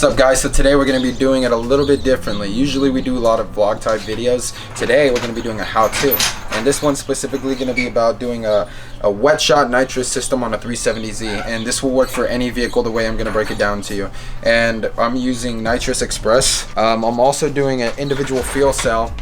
What's up guys? So today we're going to be doing it a little bit differently. Usually we do a lot of vlog type videos. Today we're going to be doing a how-to, and this one's specifically going to be about doing a wet shot nitrous system on a 370Z, and this will work for any vehicle the way I'm going to break it down to you. And I'm using Nitrous Express. I'm also doing an individual fuel cell.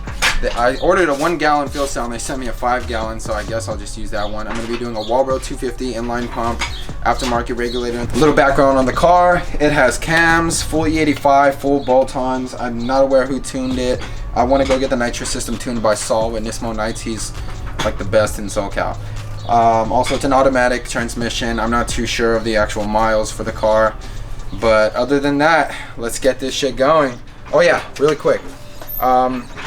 I ordered a 1 gallon fuel cell and they sent me a 5 gallon, so I guess I'll just use that one. I'm going to be doing a Walbro 250 inline pump, aftermarket regulator. A little background on the car: it has cams, full E85, full bolt-ons. I'm not aware who tuned it. I want to go get the nitrous system tuned by Saul with Nismo Nights. He's like the best in SoCal. Also, it's an automatic transmission. I'm not too sure of the actual miles for the car, but other than that, let's get this shit going. Oh yeah, really quick.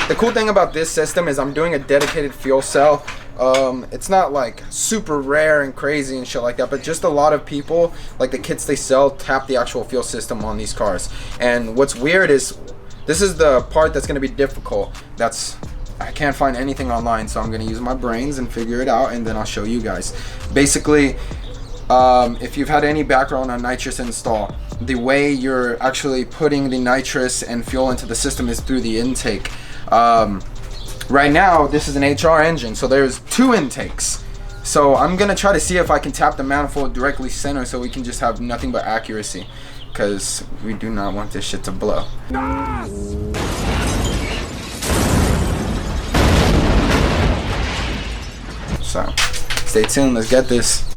The cool thing about this system is I'm doing a dedicated fuel cell. It's not like super rare and crazy and shit like that, but just a lot of people, like the kits they sell, tap the actual fuel system on these cars. And what's weird is this is the part that's going to be difficult. I can't find anything online, so I'm going to use my brains and figure it out, and then I'll show you guys. Basically, if you've had any background on nitrous install, the way you're actually putting the nitrous and fuel into the system is through the intake. Right now this is an HR engine, so there's 2 intakes. So I'm gonna try to see if I can tap the manifold directly center so we can just have nothing but accuracy, because we do not want this shit to blow. So stay tuned, let's get this.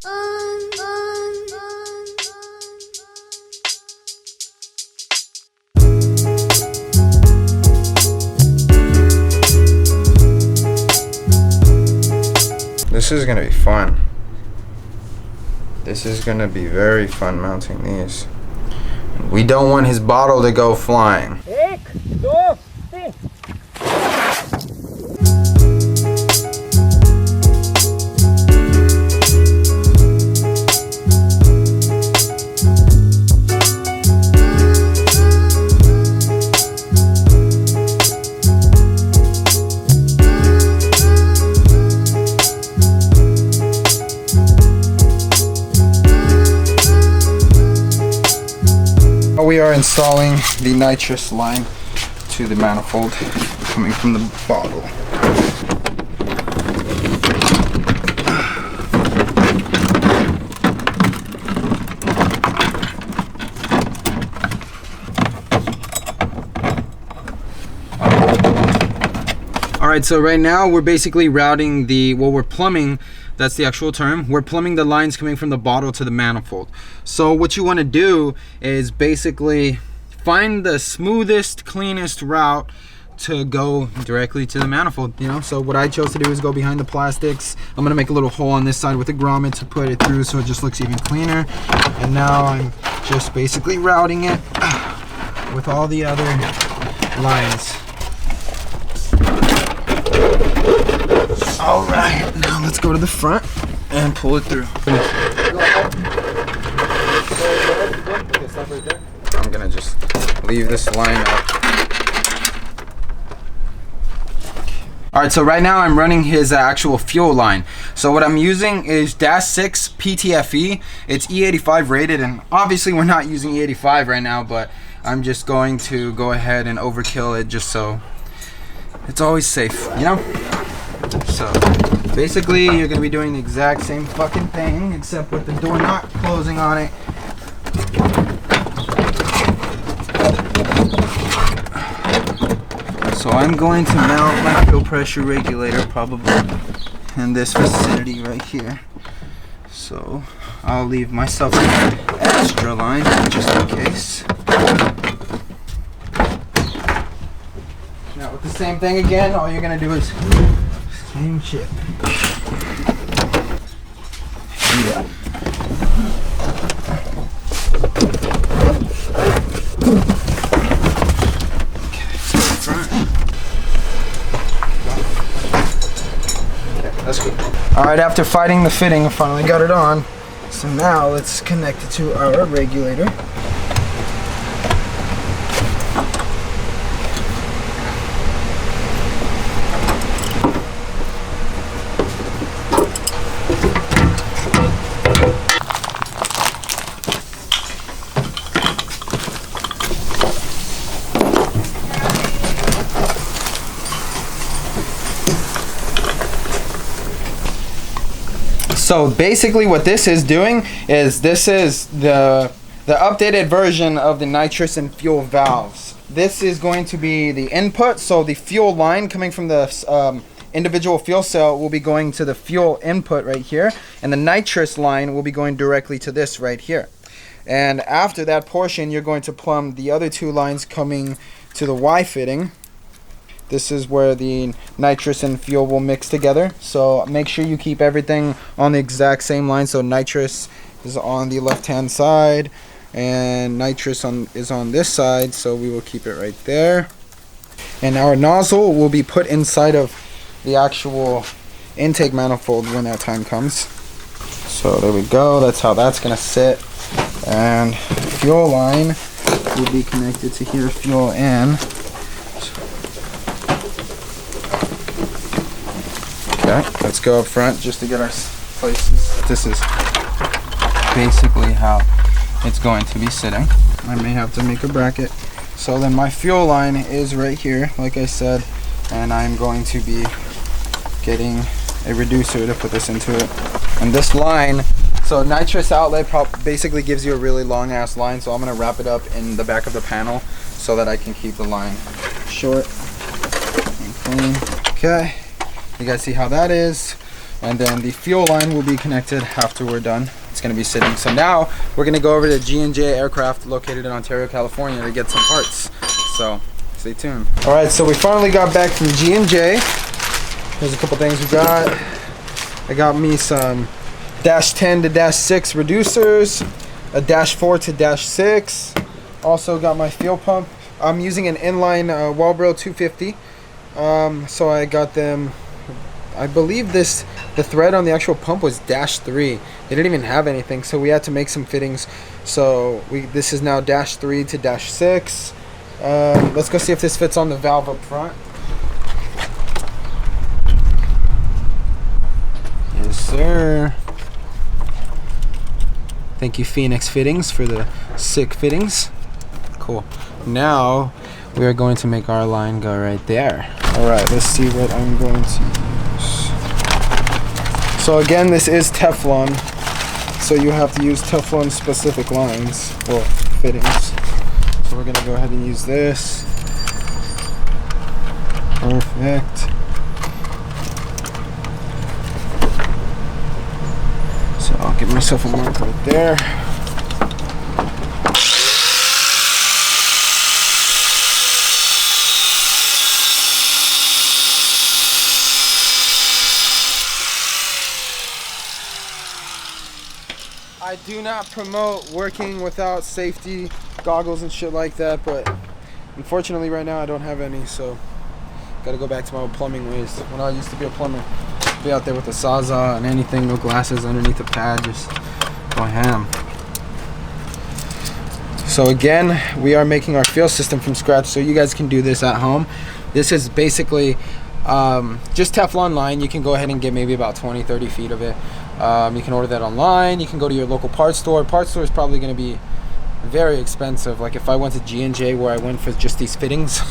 This is gonna be fun. This is gonna be very fun mounting these. We don't want his bottle to go flying. We are installing the nitrous line to the manifold coming from the bottle. Alright, so right now we're basically routing we're plumbing. That's the actual term. We're plumbing the lines coming from the bottle to the manifold. So what you want to do is basically find the smoothest, cleanest route to go directly to the manifold, you know? So what I chose to do is go behind the plastics. I'm gonna make a little hole on this side with a grommet to put it through so it just looks even cleaner. And now I'm just basically routing it with all the other lines. All right, now let's go to the front and pull it through. I'm gonna just leave this line up. All right, so right now I'm running his actual fuel line. So what I'm using is DAS 6 PTFE. It's E85 rated, and obviously we're not using E85 right now, but I'm just going to go ahead and overkill it just so it's always safe, you know? So basically you're gonna be doing the exact same fucking thing, except with the door not closing on it. So I'm going to mount my fuel pressure regulator probably in this vicinity right here. So I'll leave myself an extra line just in case. Now with the same thing again, all you're gonna do is same shit. Yeah. Okay, so in front. Okay, that's good. Alright, after fighting the fitting, I finally got it on. So now let's connect it to our regulator. So basically what this is doing is this is the updated version of the nitrous and fuel valves. This is going to be the input, so the fuel line coming from the individual fuel cell will be going to the fuel input right here, and the nitrous line will be going directly to this right here. And after that portion, you're going to plumb the other two lines coming to the Y fitting. This is where the nitrous and fuel will mix together. So make sure you keep everything on the exact same line. So nitrous is on the left-hand side, and nitrous is on this side. So we will keep it right there. And our nozzle will be put inside of the actual intake manifold when that time comes. So there we go. That's how that's gonna sit. And fuel line will be connected to here, fuel in. Okay, let's go up front just to get our places. This is basically how it's going to be sitting. I may have to make a bracket. So then my fuel line is right here, like I said, and I'm going to be getting a reducer to put this into it. And this line, so nitrous outlet basically gives you a really long ass line, so I'm gonna wrap it up in the back of the panel so that I can keep the line short and clean. Okay, you guys see how that is? And then the fuel line will be connected after we're done. It's gonna be sitting. So now we're gonna go over to G&J Aircraft located in Ontario, California to get some parts. So stay tuned. All right, so we finally got back from G&J. There's a couple things we got. I got me some -10 to -6 reducers, a -4 to -6. Also got my fuel pump. I'm using an inline Walbro 250. So I got them. I believe the thread on the actual pump was -3. They didn't even have anything, so we had to make some fittings. So this is now -3 to -6. Let's go see if this fits on the valve up front. Yes, sir. Thank you, Phoenix Fittings, for the sick fittings. Cool. Now we are going to make our line go right there. All right, let's see what I'm going to use. So again, this is Teflon, so you have to use Teflon specific lines, or fittings. So we're gonna go ahead and use this. Perfect. So I'll give myself a mark right there. I do not promote working without safety goggles and shit like that, but unfortunately right now I don't have any, so gotta go back to my old plumbing ways. When I used to be a plumber, be out there with a Sawzall and anything, no glasses underneath the pad, just go ham. So again, we are making our fuel system from scratch, so you guys can do this at home. This is basically just Teflon line. You can go ahead and get maybe about 20-30 feet of it. You can order that online. You can go to your local parts store. Parts store is probably going to be very expensive. Like if I went to G&J where I went for just these fittings,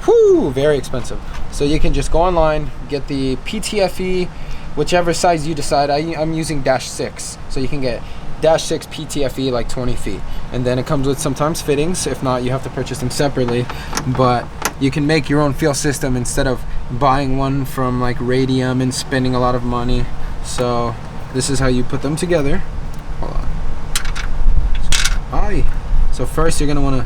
whoo, very expensive. So you can just go online, get the PTFE, whichever size you decide. I'm using -6, so you can get -6 PTFE, like 20 feet, and then it comes with sometimes fittings. If not, you have to purchase them separately, but you can make your own fuel system instead of buying one from like Radium and spending a lot of money. So this is how you put them together. Hold on. Hi. So first you're gonna want to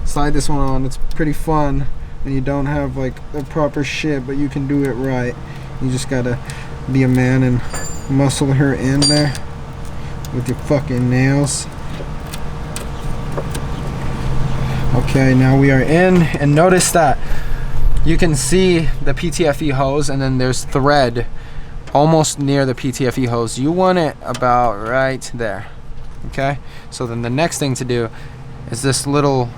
slide this one on. It's pretty fun when you don't have like the proper shit, but you can do it right. You just gotta be a man and muscle her in there with your fucking nails. Okay, now we are in, and notice that you can see the PTFE hose, and then there's thread almost near the PTFE hose. You want it about right there. Okay, so then the next thing to do is this little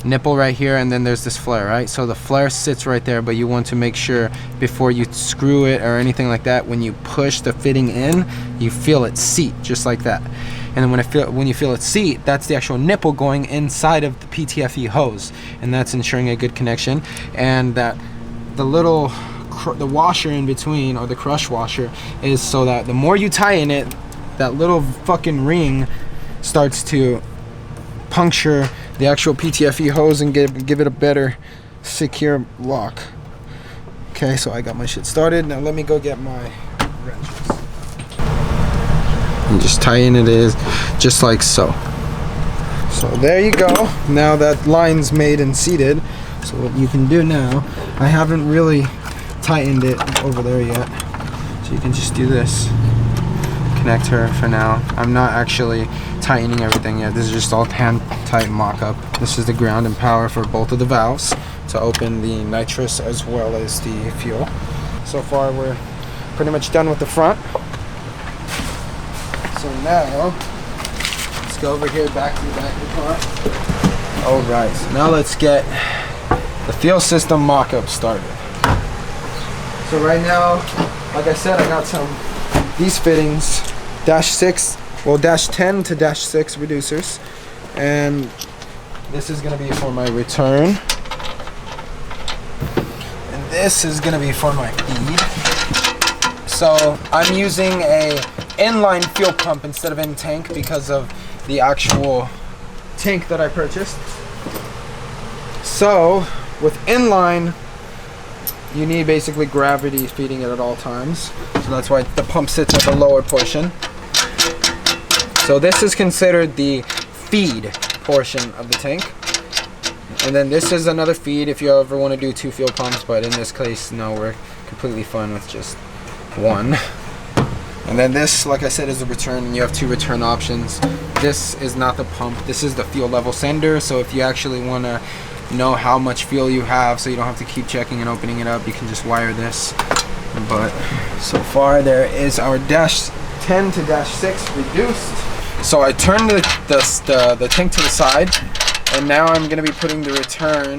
nipple right here, and then there's this flare, right? So the flare sits right there, but you want to make sure before you screw it or anything like that, when you push the fitting in, you feel it seat just like that. And then when you feel it seat, that's the actual nipple going inside of the PTFE hose, and that's ensuring a good connection, and that the little the washer in between, or the crush washer, is so that the more you tighten it, that little fucking ring starts to puncture the actual PTFE hose and give it a better secure lock. Okay, so I got my shit started. Now let me go get my wrenches. And just tighten it is just like so. So there you go. Now that line's made and seated. So what you can do now, I haven't really tightened it over there yet. So you can just do this. Connect her for now. I'm not actually tightening everything yet. This is just all hand tight mock-up. This is the ground and power for both of the valves to open the nitrous as well as the fuel. So far we're pretty much done with the front. So now let's go over here back to the back of the car. Alright, so now let's get the fuel system mock-up started. So right now, like I said, I got these fittings, dash 10 to dash 6 reducers, and this is going to be for my return, and this is going to be for my feed. So I'm using a inline fuel pump instead of in tank because of the actual tank that I purchased. So with inline, you need basically gravity feeding it at all times. So that's why the pump sits at the lower portion. So this is considered the feed portion of the tank. And then this is another feed if you ever want to do 2 fuel pumps, but in this case, no, we're completely fine with just 1. And then this, like I said, is the return, and you have 2 return options. This is not the pump, this is the fuel level sender. So if you actually want to know how much fuel you have, so you don't have to keep checking and opening it up, you can just wire this. But so far there is our dash 10 to dash 6 reduced. So I turned the tank to the side, and now I'm going to be putting the return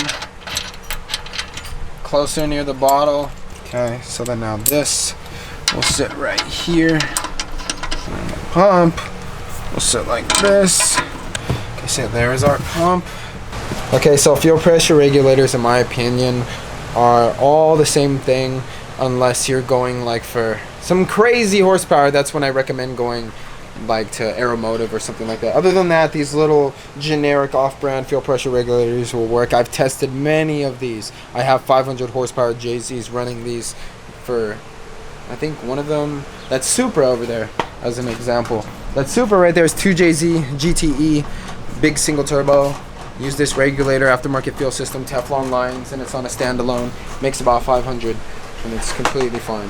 closer near the bottle. Okay, so then now this will sit right here, and the pump will sit like this. Okay, so there's our pump. Okay, so fuel pressure regulators, in my opinion, are all the same thing, unless you're going like for some crazy horsepower. That's when I recommend going like to Aeromotive or something like that. Other than that, these little generic off-brand fuel pressure regulators will work. I've tested many of these. I have 500 horsepower JZs running these for, I think one of them, that's Supra over there as an example. That Supra right there is 2JZ GTE, big single turbo. Use this regulator, aftermarket fuel system, Teflon lines, and it's on a standalone. Makes about 500, and it's completely fine.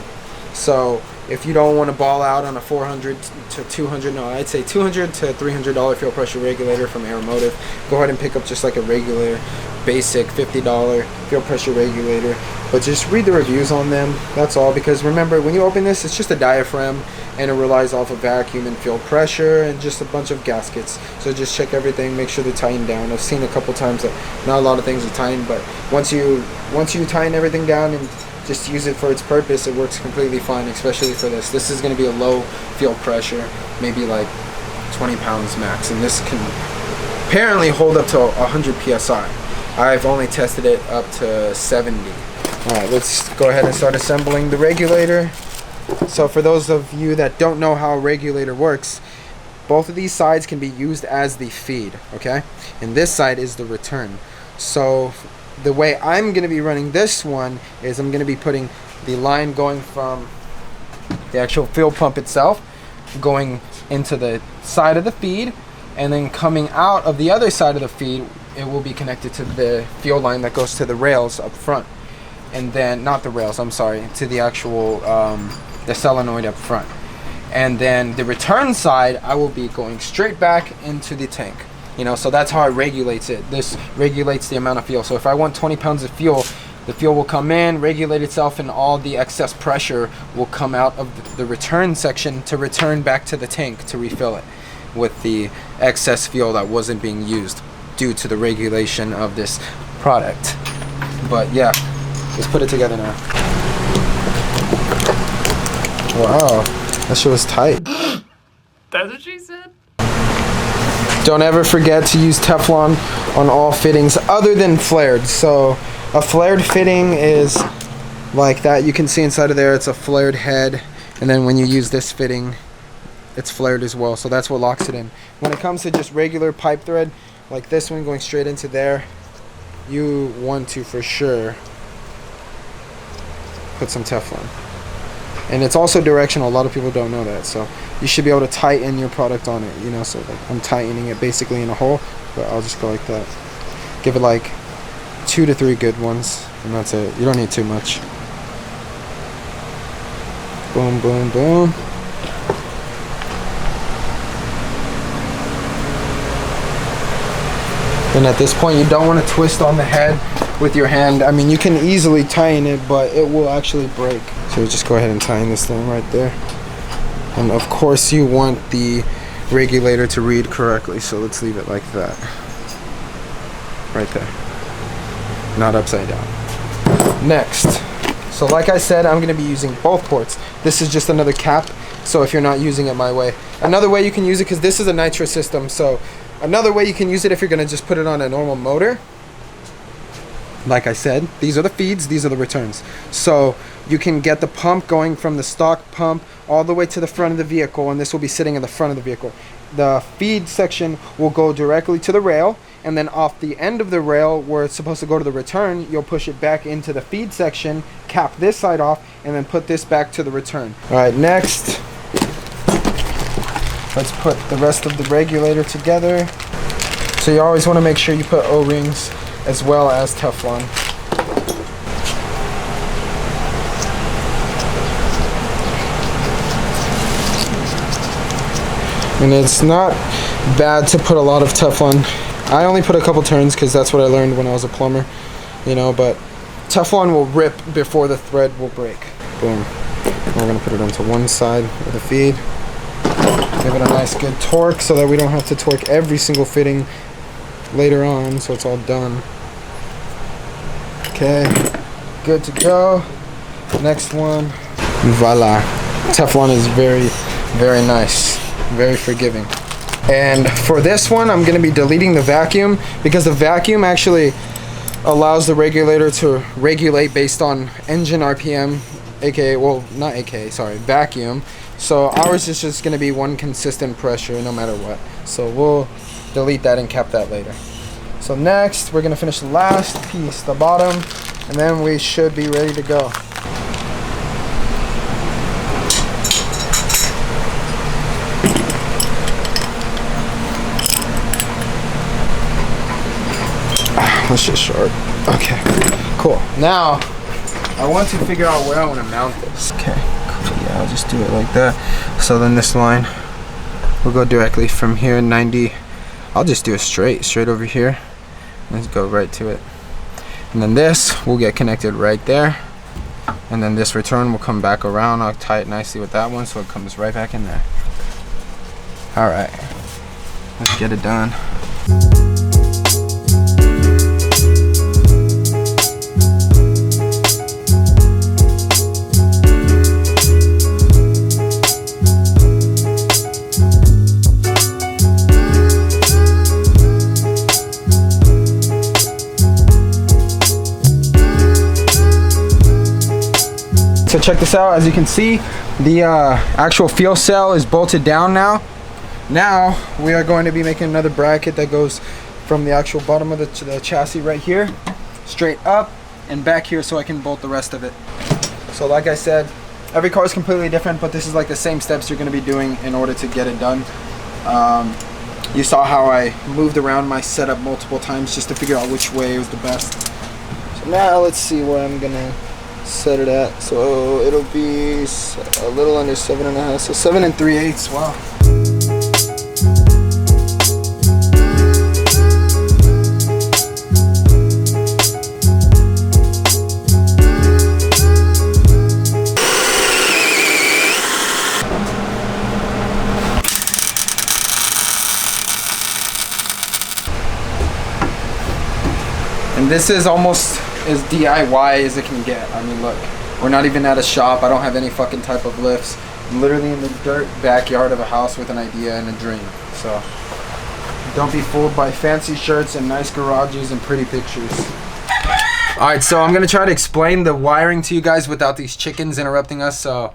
So if you don't want to ball out on a 400 to 200, no, I'd say $200 to $300 fuel pressure regulator from Aeromotive, go ahead and pick up just like a regular, basic $50 fuel pressure regulator. But just read the reviews on them, that's all, because remember, when you open this, it's just a diaphragm, and it relies off of vacuum and fuel pressure and just a bunch of gaskets. So just check everything, make sure they're tightened down. I've seen a couple times that not a lot of things are tightened, but once you tighten everything down and just use it for its purpose, it works completely fine, especially for this. This is going to be a low fuel pressure, maybe like 20 pounds max, and this can apparently hold up to 100 psi. I've only tested it up to 70. Alright, let's go ahead and start assembling the regulator. So for those of you that don't know how a regulator works, both of these sides can be used as the feed, okay? And this side is the return. So the way I'm going to be running this one is I'm going to be putting the line going from the actual fuel pump itself, going into the side of the feed, and then coming out of the other side of the feed, it will be connected to the fuel line that goes to the rails up front. And then, not the rails, I'm sorry, to the actual, the solenoid up front. And then the return side, I will be going straight back into the tank. You know, so that's how it regulates it. This regulates the amount of fuel. So if I want 20 pounds of fuel, the fuel will come in, regulate itself, and all the excess pressure will come out of the return section to return back to the tank to refill it with the excess fuel that wasn't being used due to the regulation of this product. But yeah, let's put it together now. Wow, that shit was tight. That's what she said? Don't ever forget to use Teflon on all fittings other than flared. So a flared fitting is like that. You can see inside of there it's a flared head, and then when you use this fitting, it's flared as well, so that's what locks it in. When it comes to just regular pipe thread, like this one going straight into there, you want to for sure put some Teflon. And it's also directional. A lot of people don't know that, so you should be able to tighten your product on it, you know. So like I'm tightening it basically in a hole, but I'll just go like that. Give it like 2 to 3 good ones, and that's it. You don't need too much. Boom, boom, boom. And at this point, you don't want to twist on the head with your hand. I mean, you can easily tighten it, but it will actually break. So just go ahead and tighten this thing right there. And of course, you want the regulator to read correctly, so let's leave it like that. Right there. Not upside down. Next. So like I said, I'm going to be using both ports. This is just another cap, so if you're not using it my way. Another way you can use it, because this is a Nitrous system, so another way you can use it if you're going to just put it on a normal motor. Like I said, these are the feeds, these are the returns. So you can get the pump going from the stock pump all the way to the front of the vehicle, and this will be sitting in the front of the vehicle. The feed section will go directly to the rail, and then off the end of the rail where it's supposed to go to the return, you'll push it back into the feed section, cap this side off, and then put this back to the return. All right, next, let's put the rest of the regulator together. So you always want to make sure you put O-rings as well as Teflon. And it's not bad to put a lot of Teflon. I only put a couple turns because that's what I learned when I was a plumber, you know, but Teflon will rip before the thread will break. Boom. We're gonna put it onto one side of the feed. Give it a nice good torque so that we don't have to torque every single fitting later on, so it's all done. Okay, good to go. Next one. Voila. Teflon is very, very nice. Very forgiving. And for this one, I'm going to be deleting the vacuum because the vacuum actually allows the regulator to regulate based on engine RPM, aka, well, not aka, sorry, vacuum. So ours is just going to be one consistent pressure no matter what. So we'll delete that and cap that later. So next, we're going to finish the last piece, the bottom, and then we should be ready to go. That's just short. Okay, cool. Now, I want to figure out where I want to mount this. Okay, cool. Yeah, I'll just do it like that. So then this line will go directly from here, 90. I'll just do it straight over here. Let's go right to it. And then this will get connected right there. And then this return will come back around. I'll tie it nicely with that one so it comes right back in there. All right, let's get it done. So check this out. As you can see, the actual fuel cell is bolted down now. Now we are going to be making another bracket that goes from the actual bottom of the chassis right here straight up and back here so I can bolt the rest of it. So like I said, every car is completely different, but this is like the same steps you're going to be doing in order to get it done. You saw how I moved around my setup multiple times just to figure out which way was the best. So now let's see where I'm gonna set it at. So it'll be a little under 7.5, so 7 3/8. Wow. And this is almost as DIY as it can get. I mean, look, we're not even at a shop. I don't have any fucking type of lifts. I'm literally in the dirt backyard of a house with an idea and a dream. So don't be fooled by fancy shirts and nice garages and pretty pictures. Alright, so I'm going to try to explain the wiring to you guys without these chickens interrupting us, so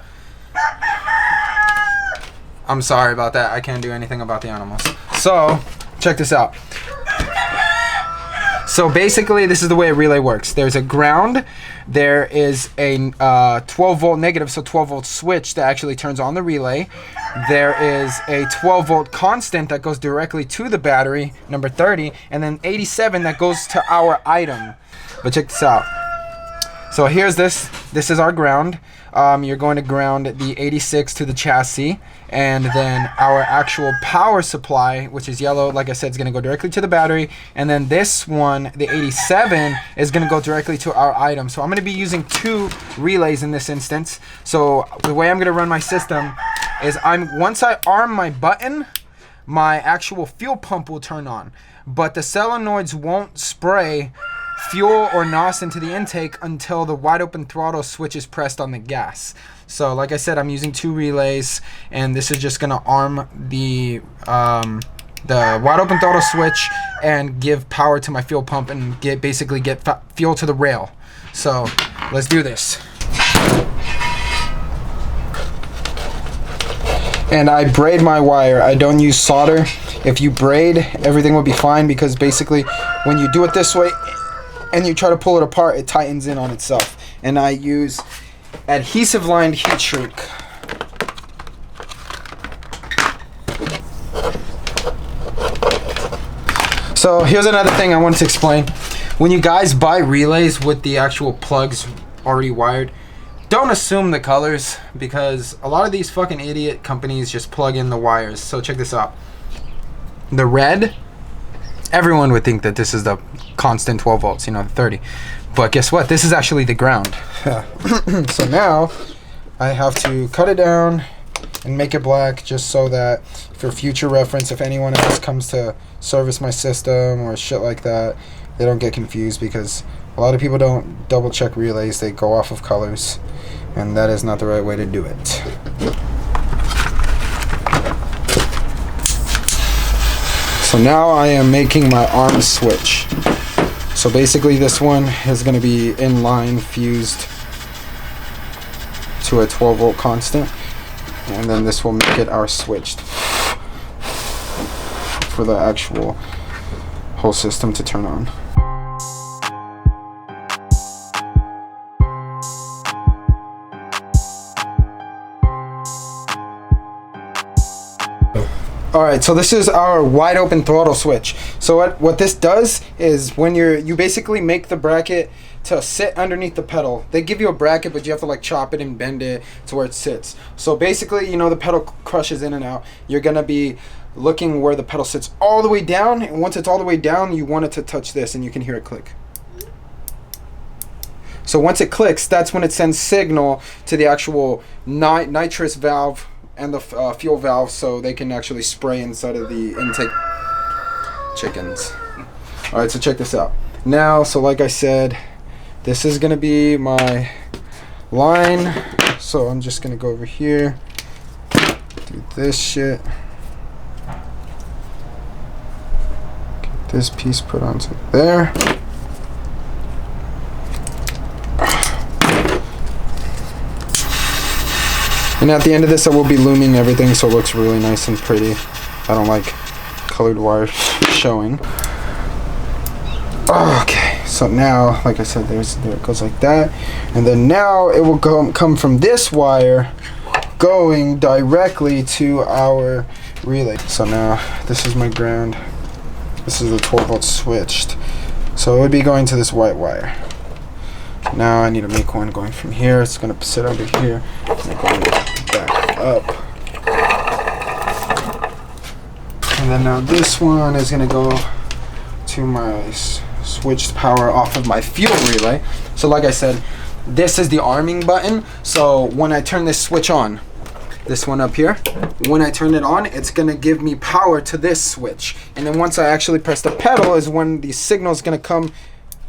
I'm sorry about that. I can't do anything about the animals. So, check this out. So basically, this is the way a relay works. There's a ground, there is a 12 volt negative, so 12 volt switch that actually turns on the relay. There is a 12 volt constant that goes directly to the battery, number 30, and then 87 that goes to our item. But check this out. So here's this is our ground. You're going to ground the 86 to the chassis, and then our actual power supply, which is yellow, like I said, is going to go directly to the battery, and then this one, the 87, is going to go directly to our item. So I'm going to be using 2 relays in this instance. So the way I'm going to run my system is once I arm my button, my actual fuel pump will turn on, but the solenoids won't spray fuel or NOS into the intake until the wide open throttle switch is pressed on the gas. So like I said, I'm using 2 relays, and this is just gonna arm the wide open throttle switch and give power to my fuel pump and basically get fuel to the rail. So let's do this. And I braid my wire. I don't use solder. If you braid, everything will be fine, because basically when you do it this way and you try to pull it apart, it tightens in on itself. And I use adhesive lined heat shrink. So here's another thing I wanted to explain. When you guys buy relays with the actual plugs already wired, don't assume the colors, because a lot of these fucking idiot companies just plug in the wires. So check this out. The red, everyone would think that this is the constant 12 volts, you know, the 30. But guess what? This is actually the ground. So now I have to cut it down and make it black, just so that for future reference, if anyone else comes to service my system or shit like that, they don't get confused, because a lot of people don't double check relays. They go off of colors, and that is not the right way to do it. So now I am making my arm switch. So basically this one is going to be in line fused to a 12 volt constant, and then this will make it our switched for the actual whole system to turn on. Alright, so this is our wide open throttle switch. So what this does is, when you basically make the bracket to sit underneath the pedal. They give you a bracket, but you have to like chop it and bend it to where it sits. So basically, you know, the pedal crushes in and out. You're gonna be looking where the pedal sits all the way down, and once it's all the way down, you want it to touch this, and you can hear it click. So once it clicks, that's when it sends signal to the actual nitrous valve and the fuel valve, so they can actually spray inside of the intake chickens. Alright, so check this out. Now, so like I said, this is gonna be my line. So I'm just gonna go over here, do this shit. Get this piece put onto there. And at the end of this, I will be looming everything so it looks really nice and pretty. I don't like colored wire showing. Okay, so now, like I said, there it goes like that. And then now it will come from this wire going directly to our relay. So now this is my ground. This is the 12 volt switched. So it would be going to this white wire. Now I need to make one going from here. It's going to sit under here. And going back up. And then now this one is going to go to my switched power off of my fuel relay. So like I said, this is the arming button. So when I turn this switch on, this one up here, when I turn it on, it's going to give me power to this switch. And then once I actually press the pedal is when the signal is going to come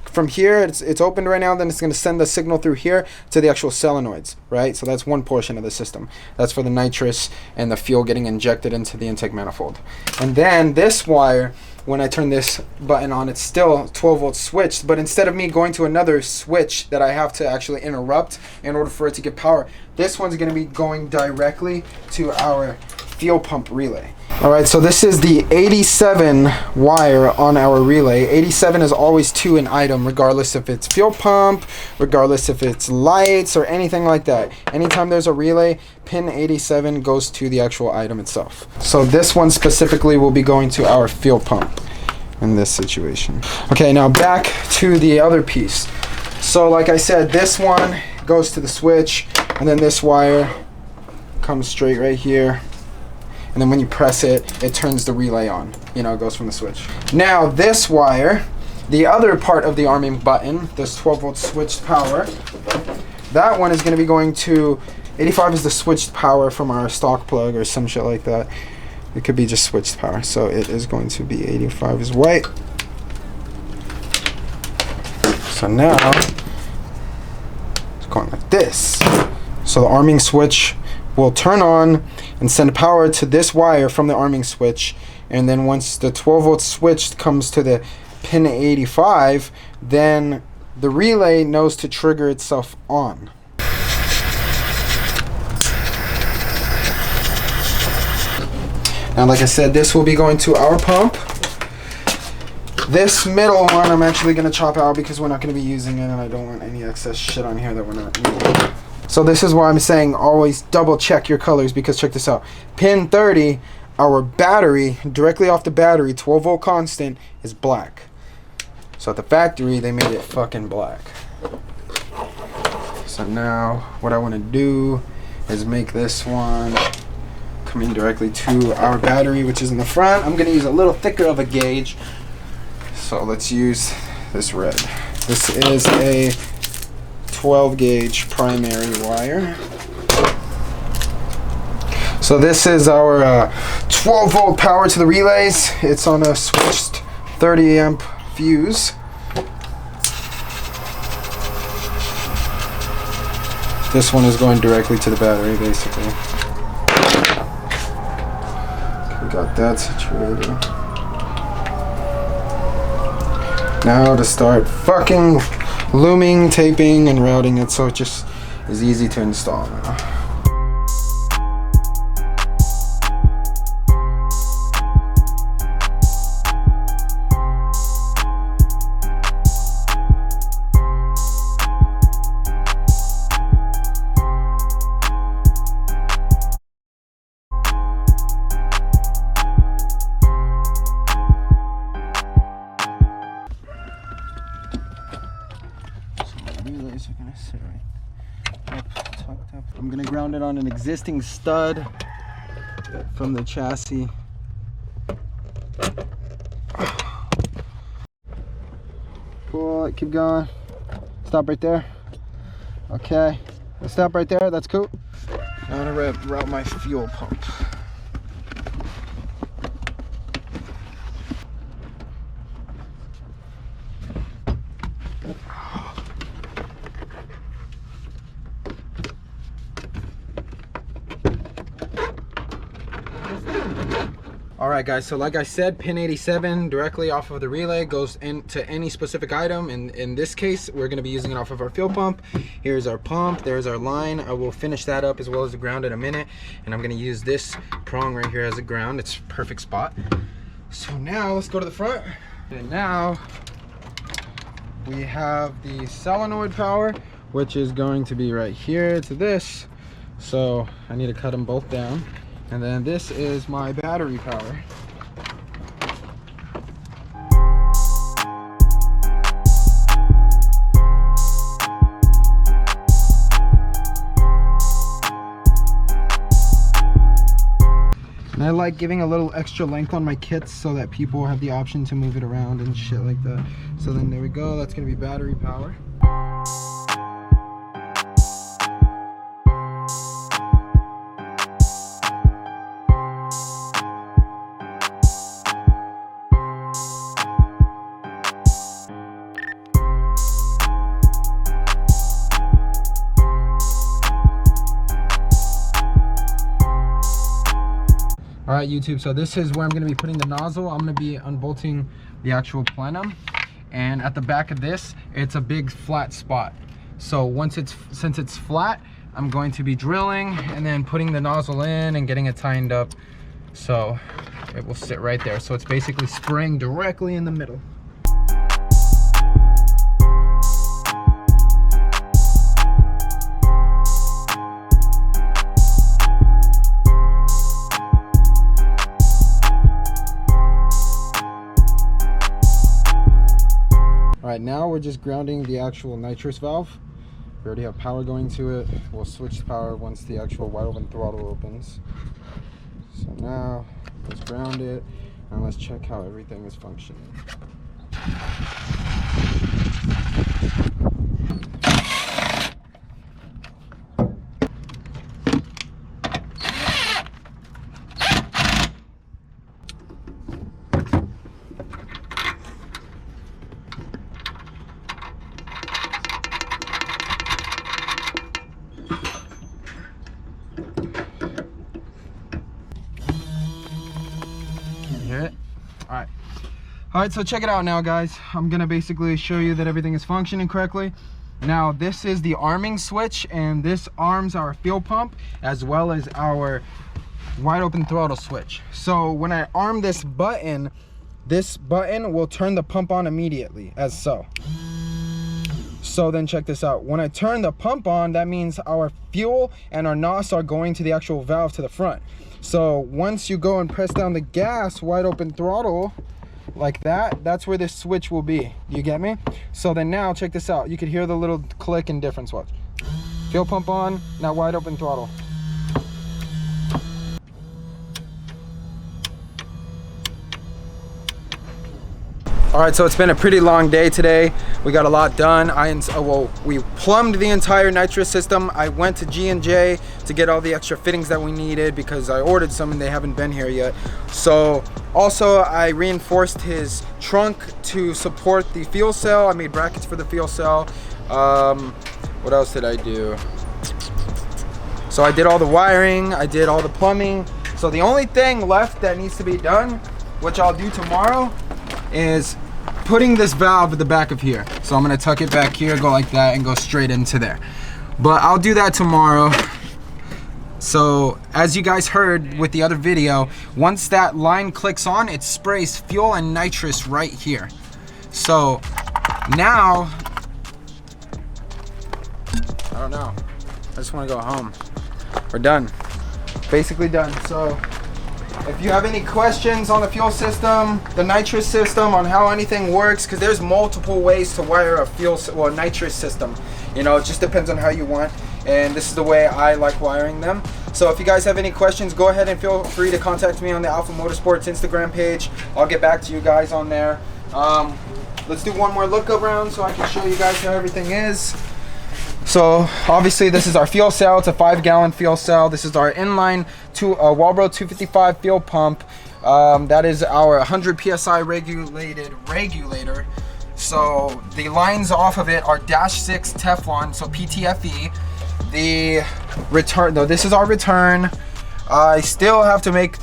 from here. It's opened right now, then it's going to send the signal through here to the actual solenoids, right? So that's one portion of the system. That's for the nitrous and the fuel getting injected into the intake manifold. And then this wire when I turn this button on, it's still 12 volt switched, but instead of me going to another switch that I have to actually interrupt in order for it to get power, this one's going to be going directly to our fuel pump relay. Alright, so this is the 87 wire on our relay. 87 is always to an item, regardless if it's fuel pump, regardless if it's lights or anything like that. Anytime there's a relay, pin 87 goes to the actual item itself. So this one specifically will be going to our fuel pump in this situation. Okay, now back to the other piece. So like I said, this one goes to the switch, and then this wire comes straight right here. And then when you press it, it turns the relay on. You know, it goes from the switch. Now this wire, the other part of the arming button, this 12 volt switched power, that one is going to be going to 85 is the switched power from our stock plug or some shit like that. It could be just switched power. So it is going to be 85 is white. So now it's going like this. So the arming switch will turn on and send power to this wire from the arming switch, and then once the 12 volt switch comes to the pin 85, then the relay knows to trigger itself on. Now like I said, this will be going to our pump. This middle one I'm actually going to chop out because we're not going to be using it, and I don't want any excess shit on here that we're not using. So this is why I'm saying always double check your colors, because check this out. Pin 30, our battery, directly off the battery, 12 volt constant, is black. So at the factory, they made it fucking black. So now what I want to do is make this one coming directly to our battery, which is in the front. I'm going to use a little thicker of a gauge. So let's use this red. This is a 12 gauge primary wire. So this is our 12 volt power to the relays. It's on a switched 30 amp fuse. This one is going directly to the battery, basically. We got that situated. Now to start fucking looming, taping, and routing it so it just is easy to install now. Relays are gonna sit right up, tucked up. I'm gonna ground it on an existing stud from the chassis. Pull it, keep going. Stop right there. Okay, stop right there. That's cool. Now I'm gonna route my fuel pump. Alright guys, so like I said, pin 87 directly off of the relay goes into any specific item. In this case, we're going to be using it off of our fuel pump. Here's our pump, there's our line. I will finish that up as well as the ground in a minute. And I'm going to use this prong right here as a ground. It's a perfect spot. So now let's go to the front. And now we have the solenoid power, which is going to be right here to this. So I need to cut them both down. And then this is my battery power. And I like giving a little extra length on my kits so that people have the option to move it around and shit like that. So then there we go, that's gonna be battery power. right, YouTube, so this is where I'm going to be putting the nozzle. I'm going to be unbolting the actual plenum, and at the back of this, it's a big flat spot. So since it's flat, I'm going to be drilling and then putting the nozzle in and getting it tightened up so it will sit right there. So it's basically spraying directly in the middle. All right, now we're just grounding the actual nitrous valve. We already have power going to it. We'll switch the power once the actual wide open throttle opens. So now let's ground it and let's check how everything is functioning. Hear it? All right, so check it out now, guys. I'm gonna basically show you that everything is functioning correctly. Now this is the arming switch, and this arms our fuel pump as well as our wide open throttle switch. So when I arm this button will turn the pump on immediately, as so. So then check this out. When I turn the pump on, that means our fuel and our NOS are going to the actual valve to the front. So once you go and press down the gas, wide open throttle, like that, that's where this switch will be. You get me? So then now check this out. You could hear the little click and difference. Watch. Fuel pump on, now wide open throttle. All right, so it's been a pretty long day today. We got a lot done. We plumbed the entire nitrous system. I went to G&J to get all the extra fittings that we needed because I ordered some and they haven't been here yet. So also I reinforced his trunk to support the fuel cell. I made brackets for the fuel cell. What else did I do? So I did all the wiring, I did all the plumbing. So the only thing left that needs to be done, which I'll do tomorrow, is putting this valve at the back of here. So I'm gonna tuck it back here, go like that, and go straight into there. But I'll do that tomorrow. So as you guys heard with the other video, once that line clicks on, it sprays fuel and nitrous right here. So now, I don't know, I just wanna go home. We're done, basically done. So if you have any questions on the fuel system, the nitrous system, on how anything works, because there's multiple ways to wire a nitrous system. You know, it just depends on how you want, and this is the way I like wiring them. So if you guys have any questions, go ahead and feel free to contact me on the Alpha Motorsports Instagram page. I'll get back to you guys on there. Let's do one more look around so I can show you guys how everything is. So obviously this is our fuel cell. It's a 5-gallon fuel cell. This is our inline Walbro 255 fuel pump. That is our 100 PSI regulated regulator. So the lines off of it are -6 Teflon, so PTFE. The return, though, this is our return. I still have to make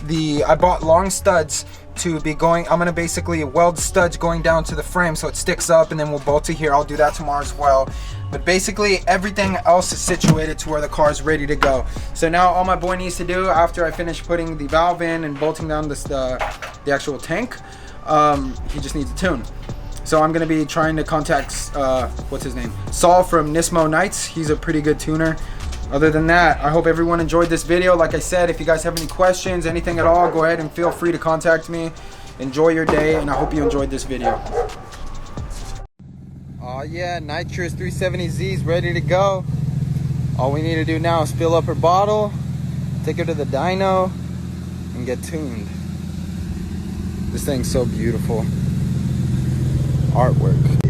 I bought long studs to be going. I'm gonna basically weld studs going down to the frame so it sticks up, and then we'll bolt it here. I'll do that tomorrow as well. But basically everything else is situated to where the car is ready to go. So now all my boy needs to do after I finish putting the valve in and bolting down the actual tank, he just needs a tune. So I'm gonna be trying to contact what's his name, Saul from Nismo Nights. He's a pretty good tuner. Other than that, I hope everyone enjoyed this video. Like I said, if you guys have any questions, anything at all, go ahead and feel free to contact me. Enjoy your day, and I hope you enjoyed this video. Oh yeah, Nitrous 370Z is ready to go. All we need to do now is fill up her bottle, take her to the dyno, and get tuned. This thing's so beautiful. Artwork.